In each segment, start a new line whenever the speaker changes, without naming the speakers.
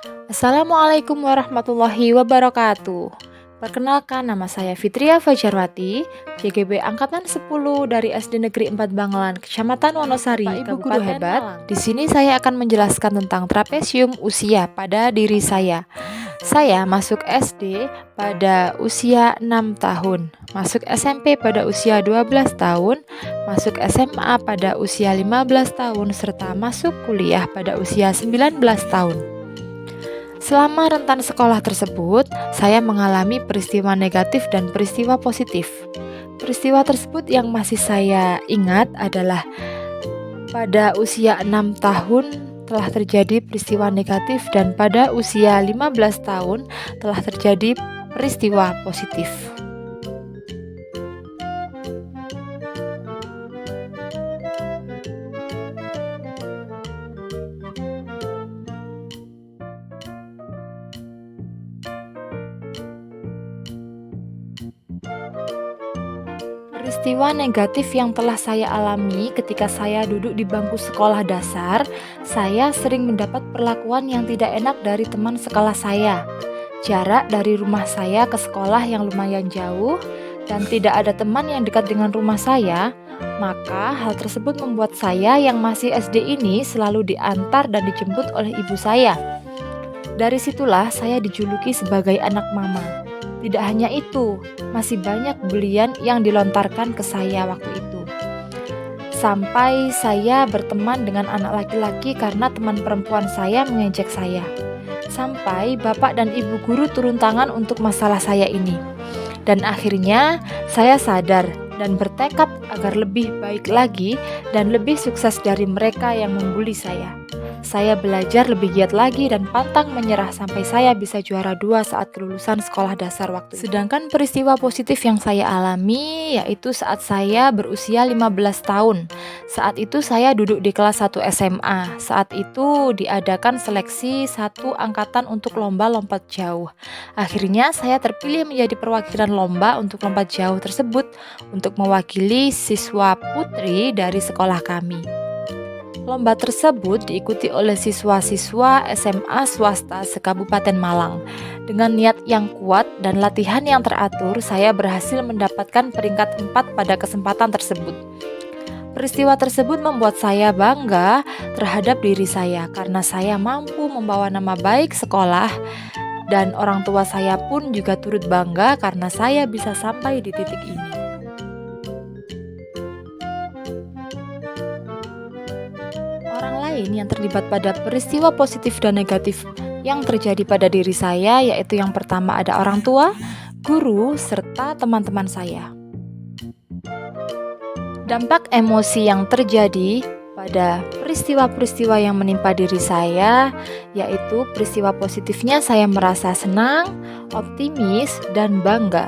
Assalamualaikum warahmatullahi wabarakatuh. Perkenalkan, nama saya Fitria Fajarwati, JGB Angkatan 10 dari SD Negeri 4 Bangalan, Kecamatan Wonosari,
Bapak Ibu guru
Kabupaten
hebat,
Malang. Di sini saya akan menjelaskan tentang trapesium usia pada diri saya. Saya masuk SD pada usia 6 tahun, masuk SMP pada usia 12 tahun, masuk SMA pada usia 15 tahun, serta masuk kuliah pada usia 19 tahun. Selama rentan sekolah tersebut, saya mengalami peristiwa negatif dan peristiwa positif. Peristiwa tersebut yang masih saya ingat adalah pada usia 6 tahun telah terjadi peristiwa negatif dan pada usia 15 tahun telah terjadi peristiwa positif. Peristiwa negatif yang telah saya alami ketika saya duduk di bangku sekolah dasar, saya sering mendapat perlakuan yang tidak enak dari teman sekelas saya. Jarak dari rumah saya ke sekolah yang lumayan jauh dan tidak ada teman yang dekat dengan rumah saya, maka hal tersebut membuat saya yang masih SD ini selalu diantar dan dijemput oleh ibu saya. Dari situlah saya dijuluki sebagai anak mama. Tidak hanya itu, masih banyak bulian yang dilontarkan ke saya waktu itu. Sampai saya berteman dengan anak laki-laki karena teman perempuan saya mengejek saya. Sampai bapak dan ibu guru turun tangan untuk masalah saya ini. Dan akhirnya saya sadar dan bertekad agar lebih baik lagi dan lebih sukses dari mereka yang membuli saya. Saya belajar lebih giat lagi dan pantang menyerah sampai saya bisa juara 2 saat kelulusan sekolah dasar waktu itu. Sedangkan peristiwa positif yang saya alami yaitu saat saya berusia 15 tahun. Saat itu saya duduk di kelas 1 SMA. Saat itu diadakan seleksi satu angkatan untuk lomba lompat jauh. Akhirnya saya terpilih menjadi perwakilan lomba untuk lompat jauh tersebut untuk mewakili siswa putri dari sekolah kami. Lomba tersebut diikuti oleh siswa-siswa SMA swasta se-Kabupaten Malang. Dengan niat yang kuat dan latihan yang teratur, saya berhasil mendapatkan peringkat 4 pada kesempatan tersebut. Peristiwa tersebut membuat saya bangga terhadap diri saya karena saya mampu membawa nama baik sekolah dan orang tua saya pun juga turut bangga karena saya bisa sampai di titik ini. Orang lain yang terlibat pada peristiwa positif dan negatif yang terjadi pada diri saya yaitu yang pertama ada orang tua, guru, serta teman-teman saya. Dampak emosi yang terjadi pada peristiwa-peristiwa yang menimpa diri saya yaitu peristiwa positifnya saya merasa senang, optimis, dan bangga.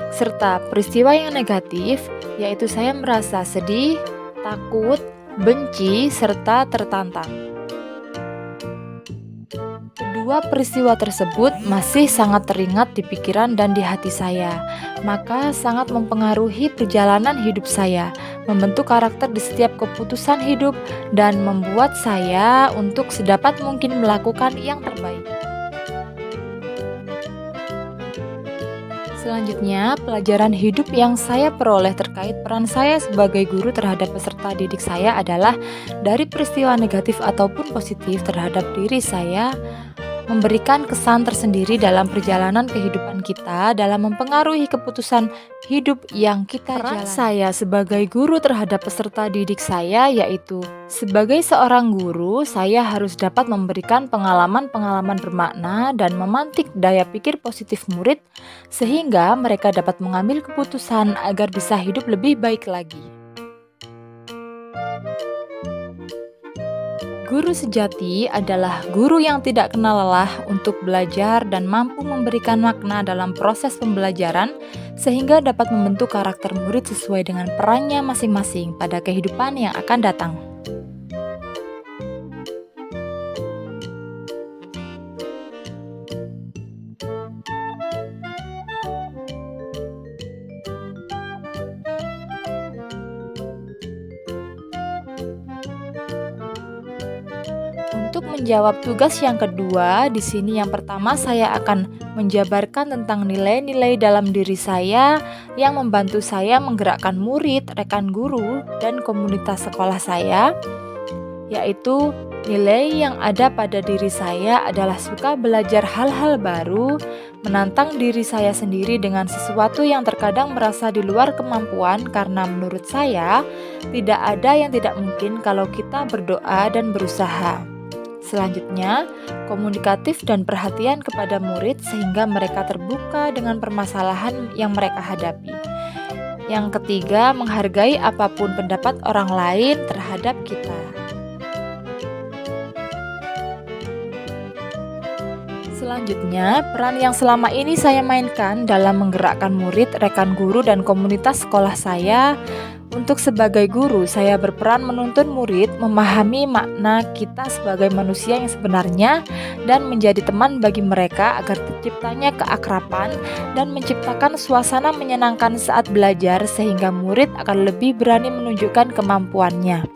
Serta peristiwa yang negatif yaitu saya merasa sedih, takut, benci, serta tertantang. Kedua peristiwa tersebut masih sangat teringat di pikiran dan di hati saya, maka sangat mempengaruhi perjalanan hidup saya, membentuk karakter di setiap keputusan hidup, dan membuat saya untuk sedapat mungkin melakukan yang terbaik. Selanjutnya, pelajaran hidup yang saya peroleh terkait peran saya sebagai guru terhadap peserta didik saya adalah dari peristiwa negatif ataupun positif terhadap diri saya memberikan kesan tersendiri dalam perjalanan kehidupan kita dalam mempengaruhi keputusan hidup yang kita jalani. Saya sebagai guru terhadap peserta didik saya yaitu sebagai seorang guru, saya harus dapat memberikan pengalaman-pengalaman bermakna dan memantik daya pikir positif murid sehingga mereka dapat mengambil keputusan agar bisa hidup lebih baik lagi. Guru sejati adalah guru yang tidak kenal lelah untuk belajar dan mampu memberikan makna dalam proses pembelajaran sehingga dapat membentuk karakter murid sesuai dengan perannya masing-masing pada kehidupan yang akan datang. Untuk Untuk menjawab tugas yang kedua, di sini yang pertama saya akan menjabarkan tentang nilai-nilai dalam diri saya yang membantu saya menggerakkan murid, rekan guru, dan komunitas sekolah saya, yaitu nilai yang ada pada diri saya adalah suka belajar hal-hal baru, menantang diri saya sendiri dengan sesuatu yang terkadang merasa di luar kemampuan karena menurut saya tidak ada yang tidak mungkin kalau kita berdoa dan berusaha. Selanjutnya, komunikatif dan perhatian kepada murid sehingga mereka terbuka dengan permasalahan yang mereka hadapi. Yang ketiga, menghargai apapun pendapat orang lain terhadap kita. Selanjutnya, peran yang selama ini saya mainkan dalam menggerakkan murid, rekan guru, dan komunitas sekolah saya. Untuk sebagai guru, saya berperan menuntun murid memahami makna kita sebagai manusia yang sebenarnya dan menjadi teman bagi mereka agar terciptanya keakraban dan menciptakan suasana menyenangkan saat belajar sehingga murid akan lebih berani menunjukkan kemampuannya.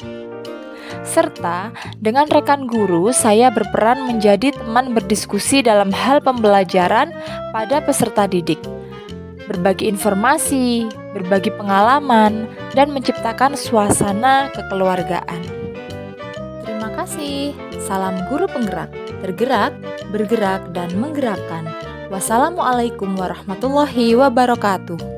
Serta dengan rekan guru, saya berperan menjadi teman berdiskusi dalam hal pembelajaran pada peserta didik, berbagi informasi, berbagi pengalaman, dan menciptakan suasana kekeluargaan. Terima kasih. Salam guru penggerak, tergerak, bergerak, dan menggerakkan. Wassalamualaikum warahmatullahi wabarakatuh.